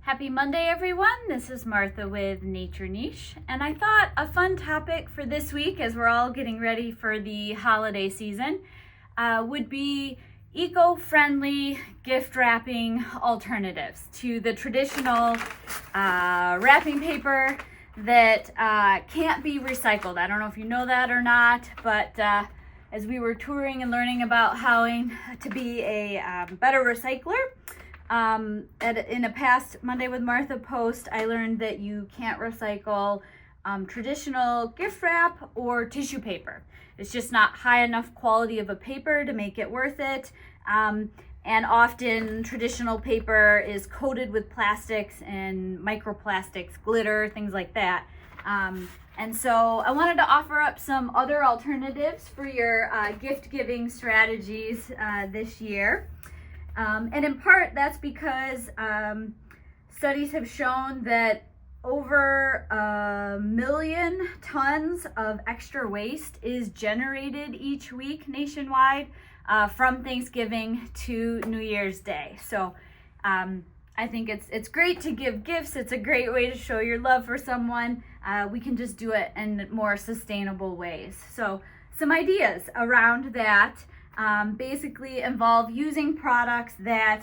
Happy Monday, everyone. This is Martha with Nature Niche, and I thought a fun topic for this week, as we're all getting ready for the holiday season, would be eco-friendly gift wrapping alternatives to the traditional wrapping paper that can't be recycled. I don't know if you know that or not, but as we were touring and learning about how to be a better recycler, in a past Monday with Martha post, I learned that you can't recycle traditional gift wrap or tissue paper. It's just not high enough quality of a paper to make it worth it. And often traditional paper is coated with plastics and microplastics, glitter, things like that. And so I wanted to offer up some other alternatives for your gift giving strategies this year. And in part, that's because studies have shown that over 1 million tons of extra waste is generated each week nationwide from Thanksgiving to New Year's Day. So I think it's great to give gifts. It's a great way to show your love for someone. We can just do it in more sustainable ways. So some ideas around that basically involve using products that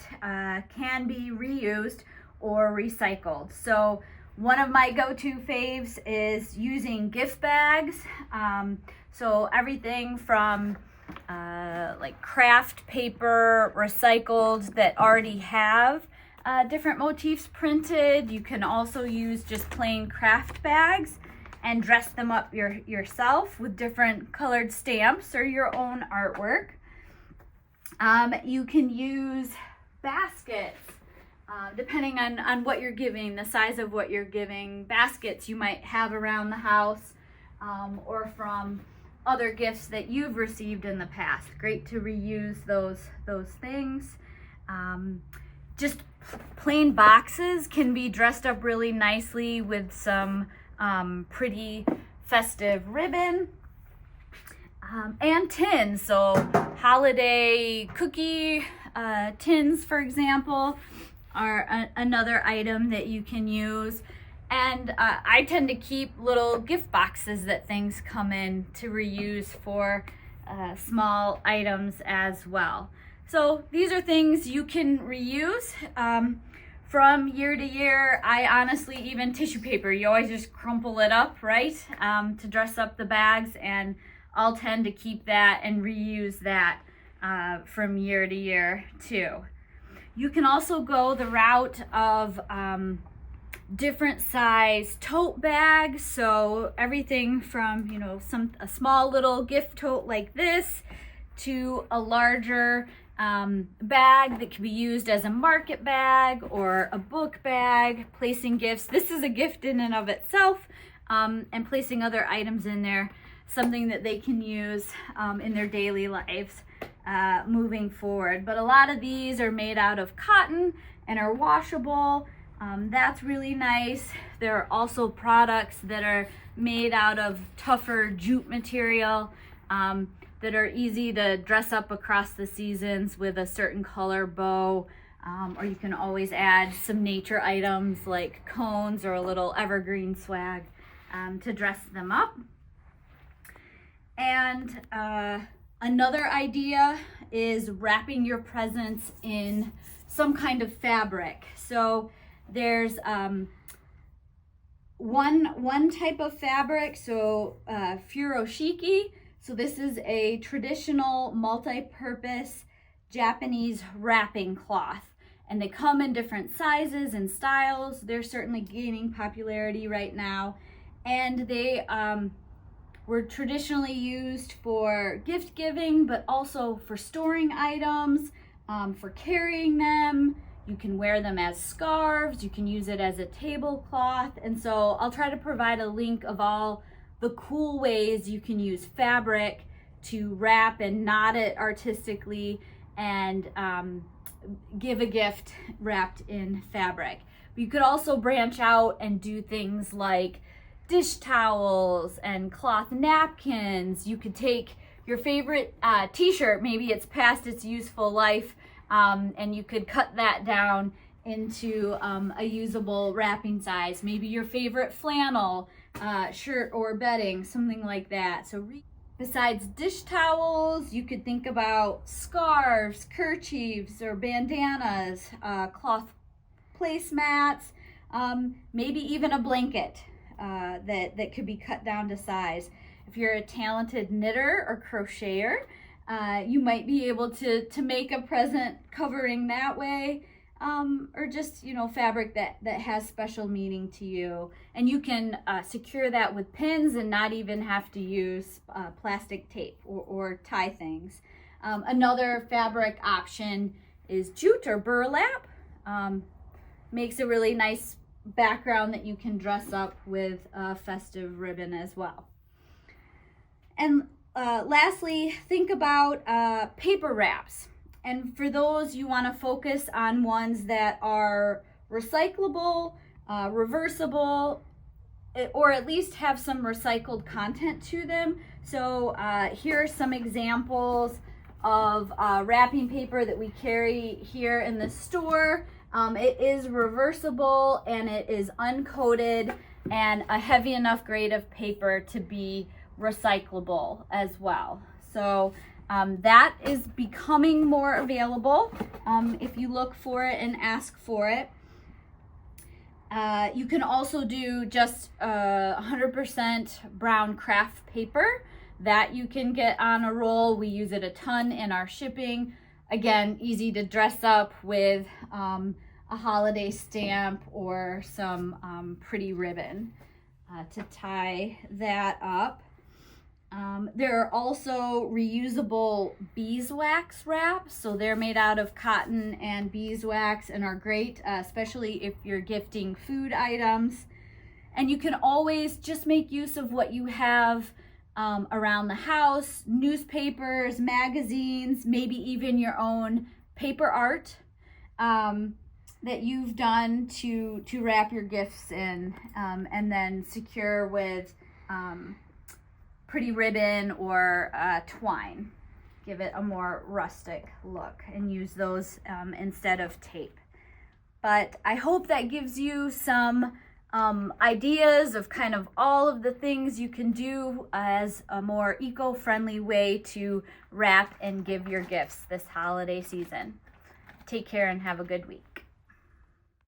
can be reused or recycled. So one of my go-to faves is using gift bags. So everything from like craft paper recycled that already have different motifs printed. You can also use just plain craft bags and dress them up yourself with different colored stamps or your own artwork. You can use baskets, depending on what you're giving, the size of what you're giving. Baskets you might have around the house or from other gifts that you've received in the past. Great to reuse those things. Just plain boxes can be dressed up really nicely with some pretty festive ribbon. And tins, so holiday cookie tins, for example, are another item that you can use. And I tend to keep little gift boxes that things come in to reuse for small items as well. So these are things you can reuse from year to year. I honestly, even tissue paper, you always just crumple it up, right, to dress up the bags, and I'll tend to keep that and reuse that from year to year too. You can also go the route of different size tote bags. So everything from, a small little gift tote like this to a larger bag that can be used as a market bag or a book bag, placing gifts. This is a gift in and of itself, and placing other items in there, something that they can use in their daily lives moving forward. But a lot of these are made out of cotton and are washable. That's really nice. There are also products that are made out of tougher jute material that are easy to dress up across the seasons with a certain color bow, or you can always add some nature items like cones or a little evergreen swag to dress them up. And another idea is wrapping your presents in some kind of fabric. So there's one type of fabric, so furoshiki. So this is a traditional multi-purpose Japanese wrapping cloth, and they come in different sizes and styles. They're certainly gaining popularity right now, and they were traditionally used for gift giving, but also for storing items, for carrying them. You can wear them as scarves. You can use it as a tablecloth. And so I'll try to provide a link of all the cool ways you can use fabric to wrap and knot it artistically and give a gift wrapped in fabric. But you could also branch out and do things like dish towels and cloth napkins. You could take your favorite t-shirt, maybe it's past its useful life, and you could cut that down into a usable wrapping size. Maybe your favorite flannel shirt or bedding, something like that. So besides dish towels, you could think about scarves, kerchiefs, or bandanas, cloth placemats, maybe even a blanket that could be cut down to size. If you're a talented knitter or crocheter, you might be able to make a present covering that way, or just, you know, fabric that has special meaning to you. And you can secure that with pins and not even have to use plastic tape or tie things. Another fabric option is jute or burlap. Makes a really nice background that you can dress up with a festive ribbon as well. And lastly, think about paper wraps. And for those, you want to focus on ones that are recyclable, reversible, or at least have some recycled content to them. So here are some examples of wrapping paper that we carry here in the store. It is reversible and it is uncoated and a heavy enough grade of paper to be recyclable as well. So that is becoming more available if you look for it and ask for it. You can also do just 100% brown craft paper that you can get on a roll. We use it a ton in our shipping. Again, easy to dress up with a holiday stamp or some pretty ribbon to tie that up. There are also reusable beeswax wraps. So they're made out of cotton and beeswax and are great, especially if you're gifting food items. And you can always just make use of what you have around the house: newspapers, magazines, maybe even your own paper art that you've done to wrap your gifts in, and then secure with pretty ribbon or twine. Give it a more rustic look and use those instead of tape. But I hope that gives you some ideas of kind of all of the things you can do as a more eco-friendly way to wrap and give your gifts this holiday season. Take care and have a good week.